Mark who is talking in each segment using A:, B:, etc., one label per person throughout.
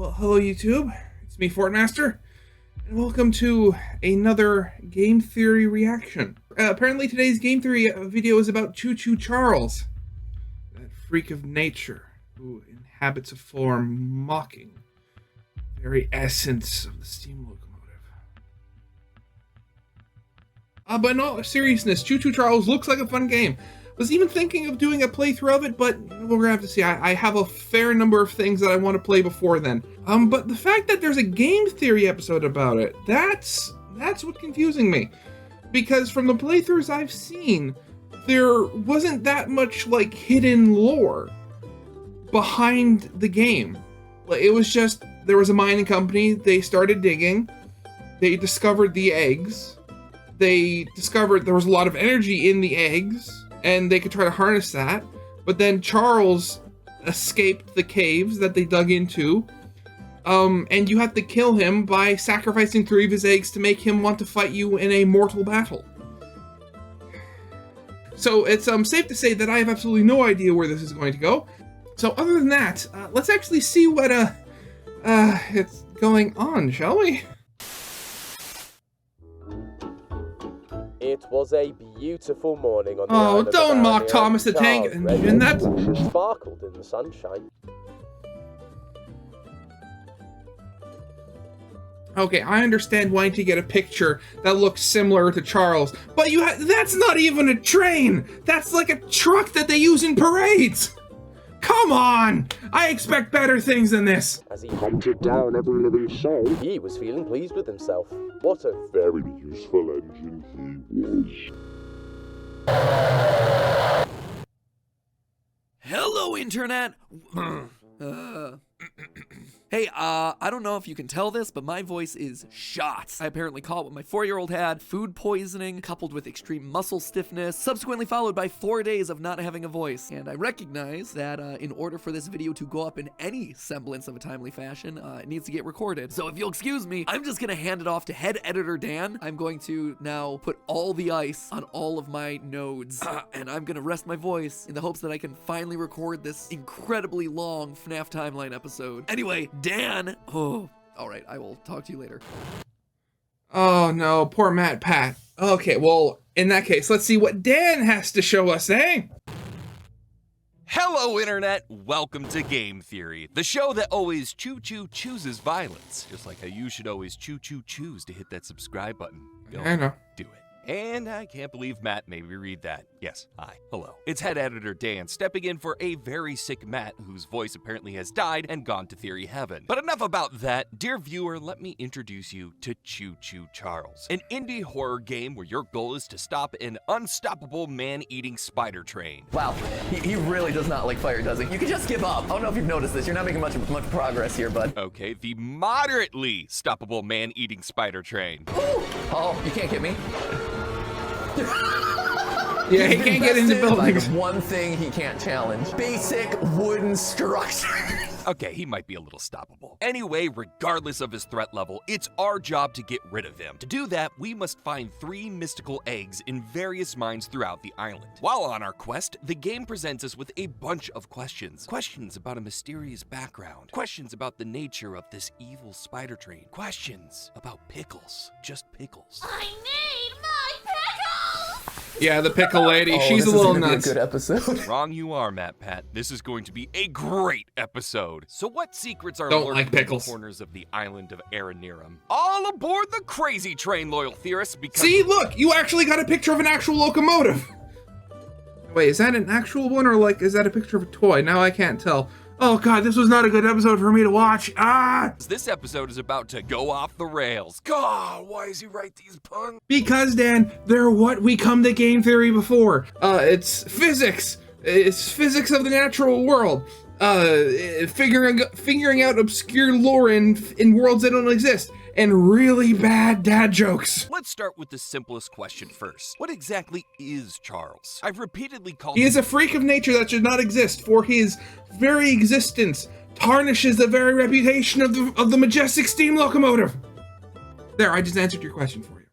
A: Well, hello YouTube, it's me Fortmaster, and welcome to another game theory reaction. Apparently today's game theory video is about Choo Choo Charles, that freak of nature who inhabits a form mocking the very essence of the steam locomotive. But in all seriousness, Choo Choo Charles looks like a fun game. Was even thinking of doing a playthrough of it, but we're gonna have to see. I have a fair number of things that I want to play before then. But the fact that there's a game theory episode about it, that's what's confusing me. Because from the playthroughs I've seen, there wasn't that much like hidden lore behind the game. It was just, there was a mining company, they started digging, they discovered the eggs, they discovered there was a lot of energy in the eggs, and they could try to harness that, but then Charles escaped the caves that they dug into, and you have to kill him by sacrificing 3 of his eggs to make him want to fight you in a mortal battle. So it's safe to say that I have absolutely no idea where this is going to go. So other than that, let's actually see what it's going on, shall we?
B: It was a beautiful morning on the
A: Oh, don't mock Thomas the Tank Engine. That
B: sparkled in the sunshine.
A: Okay, I understand wanting to get a picture that looks similar to Charles, but that's not even a train. That's like a truck that they use in parades. Come on! I expect better things than this.
B: As he hunted down every living soul, he was feeling pleased with himself. What a very useful engine he was.
C: Hello, Internet! Hey, I don't know if you can tell this, but my voice is shot. I apparently caught what my 4-year-old had, food poisoning, coupled with extreme muscle stiffness, subsequently followed by 4 days of not having a voice. And I recognize that in order for this video to go up in any semblance of a timely fashion, it needs to get recorded. So if you'll excuse me, I'm just gonna hand it off to head editor Dan. I'm going to now put all the ice on all of my nodes, and I'm gonna rest my voice in the hopes that I can finally record this incredibly long FNAF Timeline episode. Anyway, Dan! Oh, alright, I will talk to you later.
A: Oh no, poor Matt Pat. Okay, well, in that case, let's see what Dan has to show us, eh?
D: Hello, Internet! Welcome to Game Theory, the show that always choo-choo chooses violence. Just like how you should always choo-choo choose to hit that subscribe button.
A: I know.
D: Do it. And I can't believe Matt made me read that. Yes, hi, hello. It's head editor Dan stepping in for a very sick Matt whose voice apparently has died and gone to theory heaven. But enough about that. Dear viewer, let me introduce you to Choo Choo Charles, an indie horror game where your goal is to stop an unstoppable man-eating spider train.
E: Wow, he really does not like fire, does he? You can just give up. I don't know if you've noticed this. You're not making much progress here, bud.
D: Okay, the moderately stoppable man-eating spider train.
E: Ooh. Oh, you can't get me.
A: Yeah, he can't get into buildings.
E: Like one thing he can't challenge. Basic wooden structure.
D: Okay, he might be a little stoppable. Anyway, regardless of his threat level, it's our job to get rid of him. To do that, we must find 3 mystical eggs in various mines throughout the island. While on our quest, the game presents us with a bunch of questions. Questions about a mysterious background. Questions about the nature of this evil spider train. Questions about pickles. Just pickles.
F: I need my pickles!
A: Yeah, the pickle lady, she's a little nuts.
E: Be a good episode.
D: Wrong you are, Matt Pat. This is going to be a great episode. So what secrets are
A: Don't
D: lurking
A: like
D: in the
A: pickles.
D: corners of the island of Aranirum? All aboard the crazy train, loyal theorists, because—
A: See, look, you actually got a picture of an actual locomotive. Wait, is that an actual one, or like, is that a picture of a toy? Now I can't tell. Oh god, this was not a good episode for me to watch.
D: This episode is about to go off the rails. God, why does he write these puns?
A: Because, Dan, they're what we come to game theory before. It's physics. It's physics of the natural world. Figuring out obscure lore in worlds that don't exist. And really bad dad jokes.
D: Let's start with the simplest question first. What exactly is Charles? I've repeatedly called
A: He is a freak of nature that should not exist, for his very existence tarnishes the very reputation of the majestic steam locomotive. There, I just answered your question for you.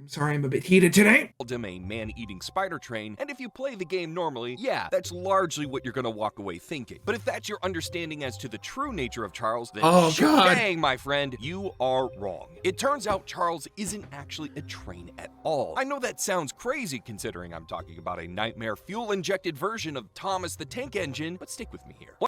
A: I'm sorry, I'm a bit heated today.
D: Called him a man-eating spider train, and if you play the game normally, yeah, that's largely what you're gonna walk away thinking. But if that's your understanding as to the true nature of Charles, then dang, my friend, you are wrong. It turns out Charles isn't actually a train at all. I know that sounds crazy considering I'm talking about a nightmare fuel-injected version of Thomas the Tank Engine, but stick with me here.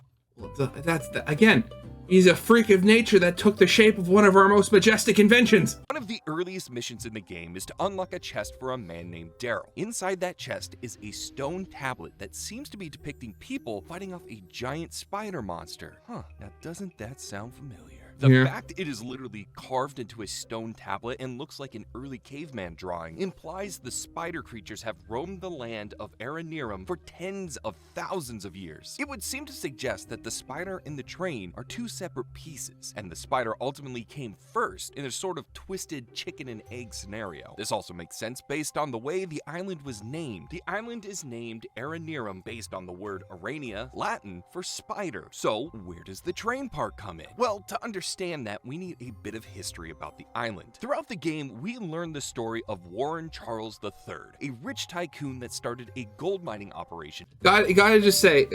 A: Again, he's a freak of nature that took the shape of one of our most majestic inventions.
D: One of the earliest missions in the game is to unlock a chest for a man named Daryl. Inside that chest is a stone tablet that seems to be depicting people fighting off a giant spider monster. Now doesn't that sound familiar? The fact it is literally carved into a stone tablet and looks like an early caveman drawing implies the spider creatures have roamed the land of Aranerum for tens of thousands of years. It would seem to suggest that the spider and the train are two separate pieces, and the spider ultimately came first in a sort of twisted chicken and egg scenario. This also makes sense based on the way the island was named. The island is named Aranerum based on the word Arania, Latin for spider. So where does the train part come in? Well, to understand that, we need a bit of history about the island. Throughout the game, we learn the story of Warren Charles III, a rich tycoon that started a gold mining operation.
A: Gotta just say,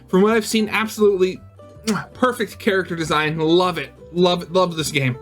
A: from what I've seen, absolutely perfect character design. Love it. Love this game.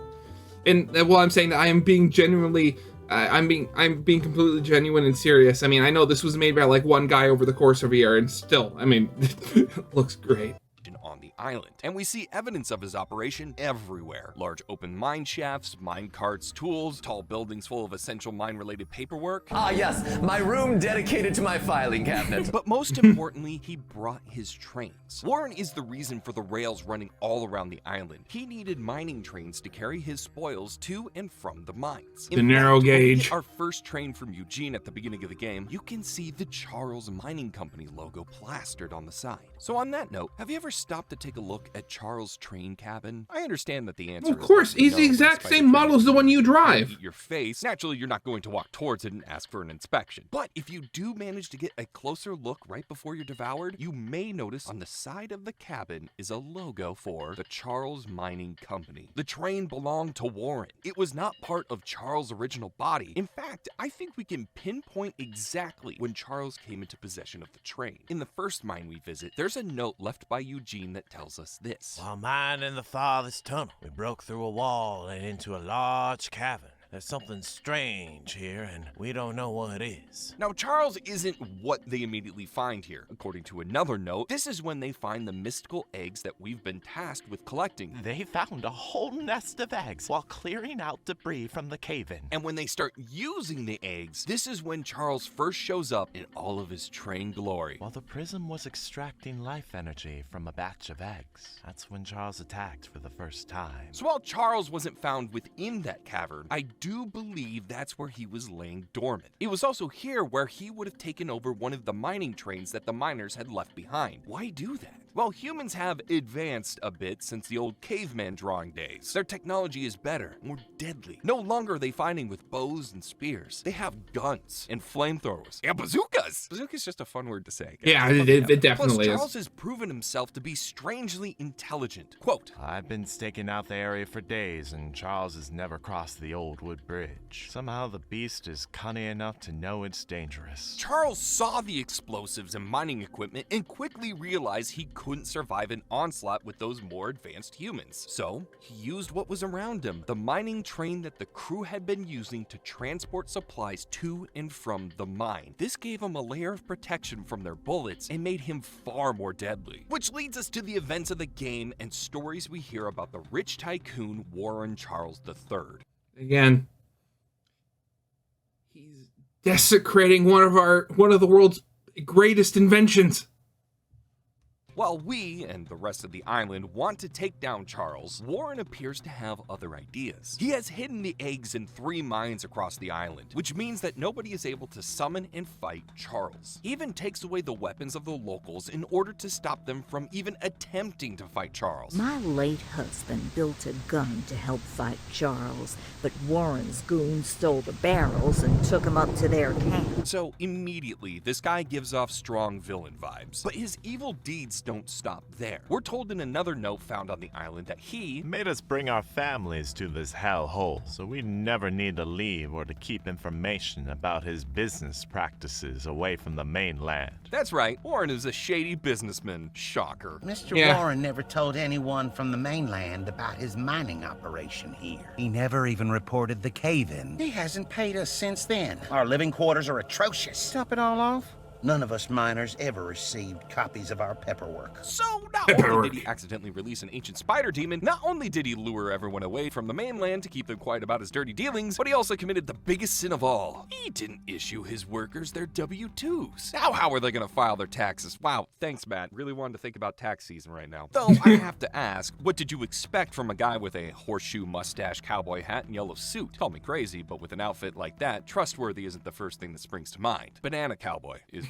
A: And while I'm saying that, I am being genuinely, I'm being completely genuine and serious. I mean, I know this was made by like one guy over the course of a year, and still, I mean, it looks great.
D: On the island, and we see evidence of his operation everywhere. Large open mine shafts, mine carts, tools, tall buildings full of essential mine-related paperwork.
E: Ah yes, my room dedicated to my filing cabinet.
D: But most importantly, he brought his trains. Warren is the reason for the rails running all around the island. He needed mining trains to carry his spoils to and from the mines.
A: The narrow gauge.
D: Our first train from Eugene at the beginning of the game, you can see the Charles Mining Company logo plastered on the side. So on that note, have you ever stopped to take a look at Charles' train cabin? I understand that the answer
A: is of course, he's the exact same model as the one you drive.
D: Eat your face. Naturally, you're not going to walk towards it and ask for an inspection. But if you do manage to get a closer look right before you're devoured, you may notice on the side of the cabin is a logo for the Charles Mining Company. The train belonged to Warren. It was not part of Charles' original body. In fact, I think we can pinpoint exactly when Charles came into possession of the train. In the first mine we visit, there's a note left by Eugene that tells us this.
G: While mining the farthest tunnel, we broke through a wall and into a large cavern. There's something strange here, and we don't know what it is.
D: Now, Charles isn't what they immediately find here. According to another note, this is when they find the mystical eggs that we've been tasked with collecting.
H: They found a whole nest of eggs while clearing out debris from the cave-in.
D: And when they start using the eggs, this is when Charles first shows up in all of his train glory.
H: While the prism was extracting life energy from a batch of eggs, that's when Charles attacked for the first time.
D: So while Charles wasn't found within that cavern, I do believe that's where he was laying dormant. It was also here where he would have taken over one of the mining trains that the miners had left behind. Why do that? Well, humans have advanced a bit since the old caveman drawing days. Their technology is better, more deadly. No longer are they fighting with bows and spears. They have guns and flamethrowers and bazookas. Bazooka's just a fun word to say.
A: Yeah, it definitely
D: Plus, Charles has proven himself to be strangely intelligent. Quote,
H: I've been staking out the area for days, and Charles has never crossed the old wood bridge. Somehow the beast is cunning enough to know it's dangerous.
D: Charles saw the explosives and mining equipment and quickly realized he couldn't survive an onslaught with those more advanced humans. So he used what was around him, the mining train that the crew had been using to transport supplies to and from the mine. This gave him a layer of protection from their bullets and made him far more deadly. Which leads us to the events of the game and stories we hear about the rich tycoon Warren Charles III.
A: Again, he's desecrating one of the world's greatest inventions.
D: While we, and the rest of the island, want to take down Charles, Warren appears to have other ideas. He has hidden the eggs in 3 mines across the island, which means that nobody is able to summon and fight Charles. He even takes away the weapons of the locals in order to stop them from even attempting to fight Charles.
I: My late husband built a gun to help fight Charles, but Warren's goons stole the barrels and took him up to their camp.
D: So immediately, this guy gives off strong villain vibes, but his evil deeds don't stop there. We're told in another note found on the island that he
H: made us bring our families to this hellhole, so we never need to leave or to keep information about his business practices away from the mainland.
D: That's right, Warren is a shady businessman. Shocker.
J: Mr. Warren never told anyone from the mainland about his mining operation here. He never even reported the cave-in. He hasn't paid us since then. Our living quarters are atrocious. Top it all off, none of us miners ever received copies of our paperwork.
D: So not only did he accidentally release an ancient spider demon, not only did he lure everyone away from the mainland to keep them quiet about his dirty dealings, but he also committed the biggest sin of all. He didn't issue his workers their W-2s. Now how are they gonna file their taxes? Wow, thanks, Matt. Really wanted to think about tax season right now. Though I have to ask, what did you expect from a guy with a horseshoe mustache, cowboy hat, and yellow suit? Call me crazy, but with an outfit like that, trustworthy isn't the first thing that springs to mind. Banana cowboy is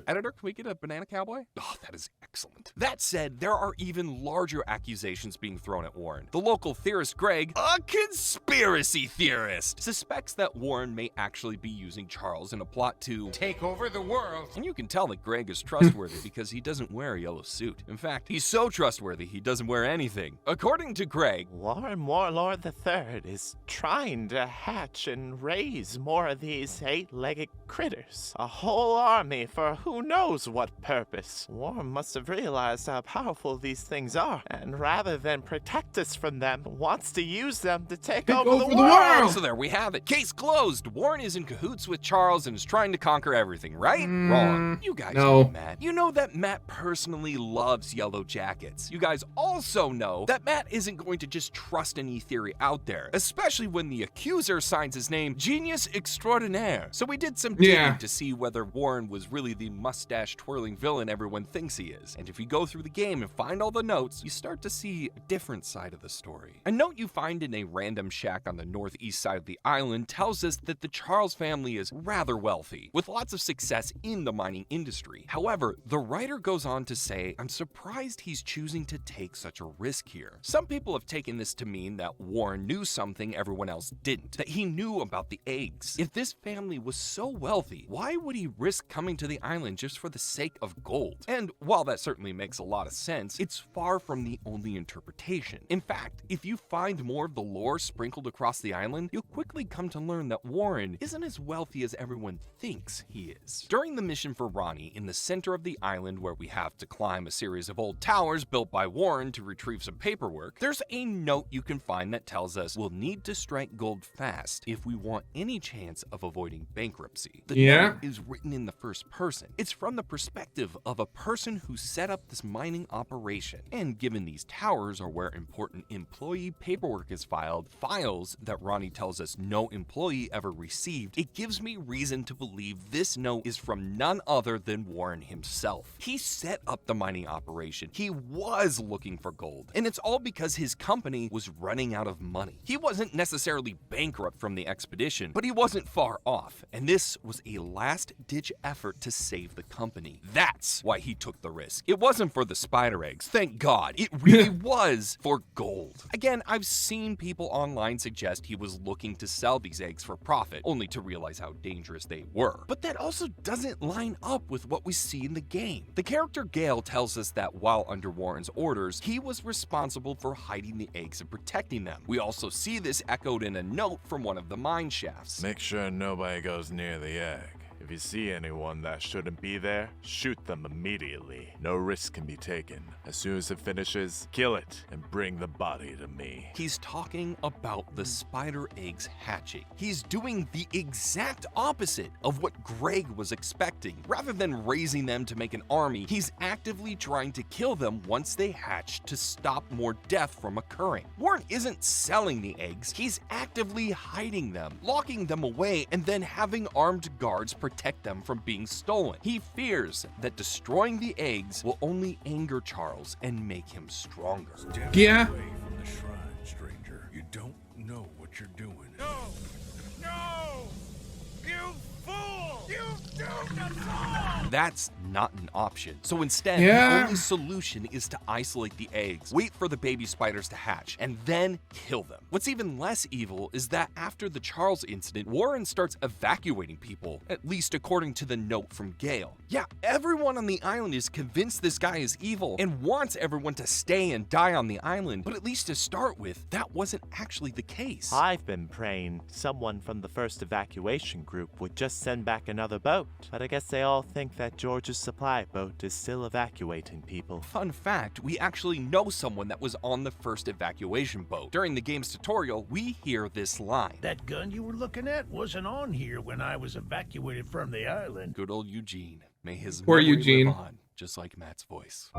D: Editor, can we get a banana cowboy? Oh, that is excellent. That said, there are even larger accusations being thrown at Warren. The local theorist Greg, a conspiracy theorist, suspects that Warren may actually be using Charles in a plot to
K: take over the world.
D: And you can tell that Greg is trustworthy because he doesn't wear a yellow suit. In fact, he's so trustworthy he doesn't wear anything. According to Greg,
G: Warren Warlord III is trying to hatch and raise more of these eight-legged critters. A whole army for who knows what purpose. Warren must have realized how powerful these things are, and rather than protect us from them, wants to use them to take over the world.
D: So there we have it. Case closed. Warren is in cahoots with Charles and is trying to conquer everything, right? Wrong. You guys know Matt. You know that Matt personally loves yellow jackets. You guys also know that Matt isn't going to just trust any theory out there, especially when the accuser signs his name Genius Extraordinaire. So we did some digging to see whether Warren was really the mustache-twirling villain everyone thinks he is. And if you go through the game and find all the notes, you start to see a different side of the story. A note you find in a random shack on the northeast side of the island tells us that the Charles family is rather wealthy, with lots of success in the mining industry. However, the writer goes on to say, I'm surprised he's choosing to take such a risk here. Some people have taken this to mean that Warren knew something everyone else didn't, that he knew about the eggs. If this family was so wealthy, why would he risk coming to the island just for the sake of gold? And while that certainly makes a lot of sense, it's far from the only interpretation. In fact, if you find more of the lore sprinkled across the island, you'll quickly come to learn that Warren isn't as wealthy as everyone thinks he is. During the mission for Ronnie, in the center of the island where we have to climb a series of old towers built by Warren to retrieve some paperwork, there's a note you can find that tells us we'll need to strike gold fast if we want any chance of avoiding bankruptcy. The note is written in the first person. It's from the perspective of a person who set up this mining operation. And given these towers are where important employee paperwork is filed, files that Ronnie tells us no employee ever received, it gives me reason to believe this note is from none other than Warren himself. He set up the mining operation. He was looking for gold. And it's all because his company was running out of money. He wasn't necessarily bankrupt from the expedition, but he wasn't far off. And this was a last-ditch effort to save the company. That's why he took the risk. It wasn't for the spider eggs, thank God. It really was for gold. Again, I've seen people online suggest he was looking to sell these eggs for profit, only to realize how dangerous they were. But that also doesn't line up with what we see in the game. The character Gale tells us that while under Warren's orders, he was responsible for hiding the eggs and protecting them. We also see this echoed in a note from one of the mine shafts.
H: Make sure nobody goes near the egg. If you see anyone that shouldn't be there, shoot them immediately. No risk can be taken. As soon as it finishes, kill it and bring the body to me.
D: He's talking about the spider eggs hatching. He's doing the exact opposite of what Greg was expecting. Rather than raising them to make an army, he's actively trying to kill them once they hatch to stop more death from occurring. Warren isn't selling the eggs, he's actively hiding them, locking them away, and then having armed guards protect them from being stolen. He fears that destroying the eggs will only anger Charles and make him stronger.
K: Step away from the shrine, stranger. You don't know what you're doing. No! No! You fool! You doomed us all!
D: that's not an option. So instead,
A: Yeah.
D: the only solution is to isolate the eggs, wait for the baby spiders to hatch, and then kill them. What's even less evil is that after the Charles incident, Warren starts evacuating people, at least according to the note from Gale. Yeah, everyone on the island is convinced this guy is evil and wants everyone to stay and die on the island, but at least to start with, that wasn't actually the case.
G: I've been praying someone from the first evacuation group would just send back another boat, but I guess they all think that George's supply boat is still evacuating people.
D: Fun fact, we actually know someone that was on the first evacuation boat. During the game's tutorial, we hear this line.
K: That gun you were looking at wasn't on here when I was evacuated from the island.
D: Good old Eugene. May his
A: Poor
D: memory
A: Eugene.
D: live on, just like Matt's voice.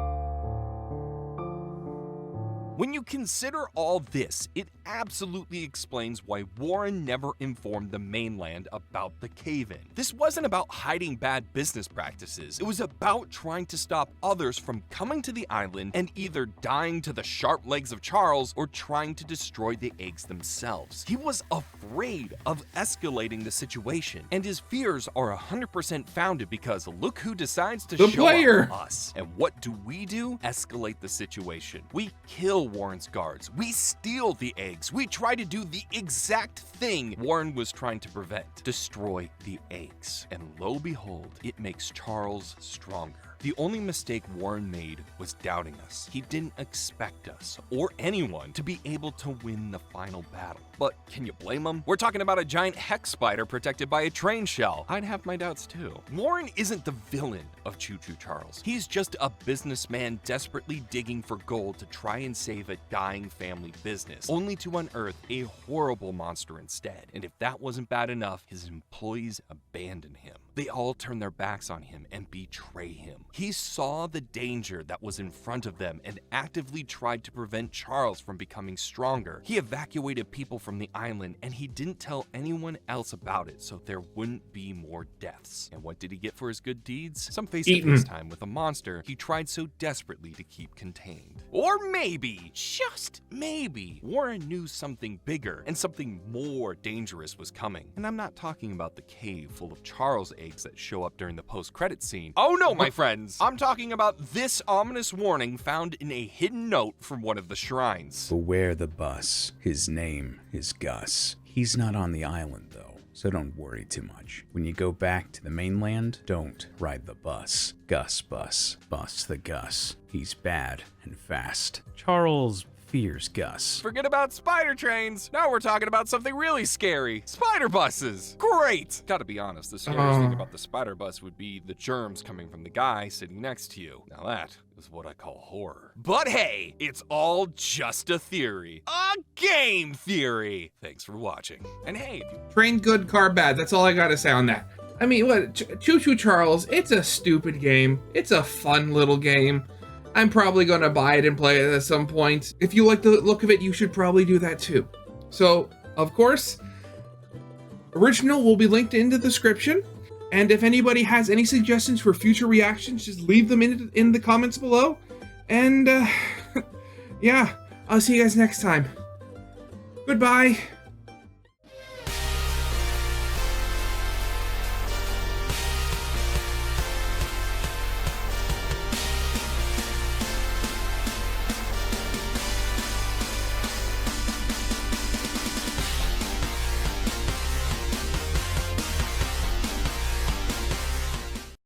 D: When you consider all this, it absolutely explains why Warren never informed the mainland about the cave-in. This wasn't about hiding bad business practices. It was about trying to stop others from coming to the island and either dying to the sharp legs of Charles or trying to destroy the eggs themselves. He was afraid of escalating the situation, and his fears are 100% founded because look who decides to
A: The
D: show
A: player.
D: up, us. And what do? Escalate the situation. We kill Warren's guards. We steal the eggs. We try to do the exact thing Warren was trying to prevent. Destroy the eggs. And lo behold, it makes Charles stronger. The only mistake Warren made was doubting us. He didn't expect us, or anyone, to be able to win the final battle. But can you blame him? We're talking about a giant hex spider protected by a train shell. I'd have my doubts too. Warren isn't the villain of Choo Choo Charles. He's just a businessman desperately digging for gold to try and save a dying family business, only to unearth a horrible monster instead. And if that wasn't bad enough, his employees abandon him. They all turn their backs on him and betray him. He saw the danger that was in front of them and actively tried to prevent Charles from becoming stronger. He evacuated people from the island and he didn't tell anyone else about it so there wouldn't be more deaths. And what did he get for his good deeds? Some face-to-face time with a monster he tried so desperately to keep contained. Or maybe, just maybe, Warren knew something bigger and something more dangerous was coming. And I'm not talking about the cave full of Charles eggs that show up during the post-credit scene. Oh no, my friends! I'm talking about this ominous warning found in a hidden note from one of the shrines.
L: Beware the bus. His name is Gus. He's not on the island, though, so don't worry too much. When you go back to the mainland, don't ride the bus. Gus bus. Bus the Gus. He's bad and fast. Charles fears Gus.
D: Forget about spider trains. Now we're talking about something really scary. Spider buses. Great. Gotta be honest, the scariest thing about the spider bus would be the germs coming from the guy sitting next to you. Now that is what I call horror. But hey, it's all just a theory. A game theory. Thanks for watching. And hey, if you
A: Train good, car bad. That's all I gotta say on that. I mean, what? Choo Choo Charles, it's a stupid game. It's a fun little game. I'm probably gonna buy it and play it at some point. If you like the look of it, you should probably do that too. So, of course, original will be linked in the description. And if anybody has any suggestions for future reactions, just leave them in the comments below. And, yeah, I'll see you guys next time. Goodbye.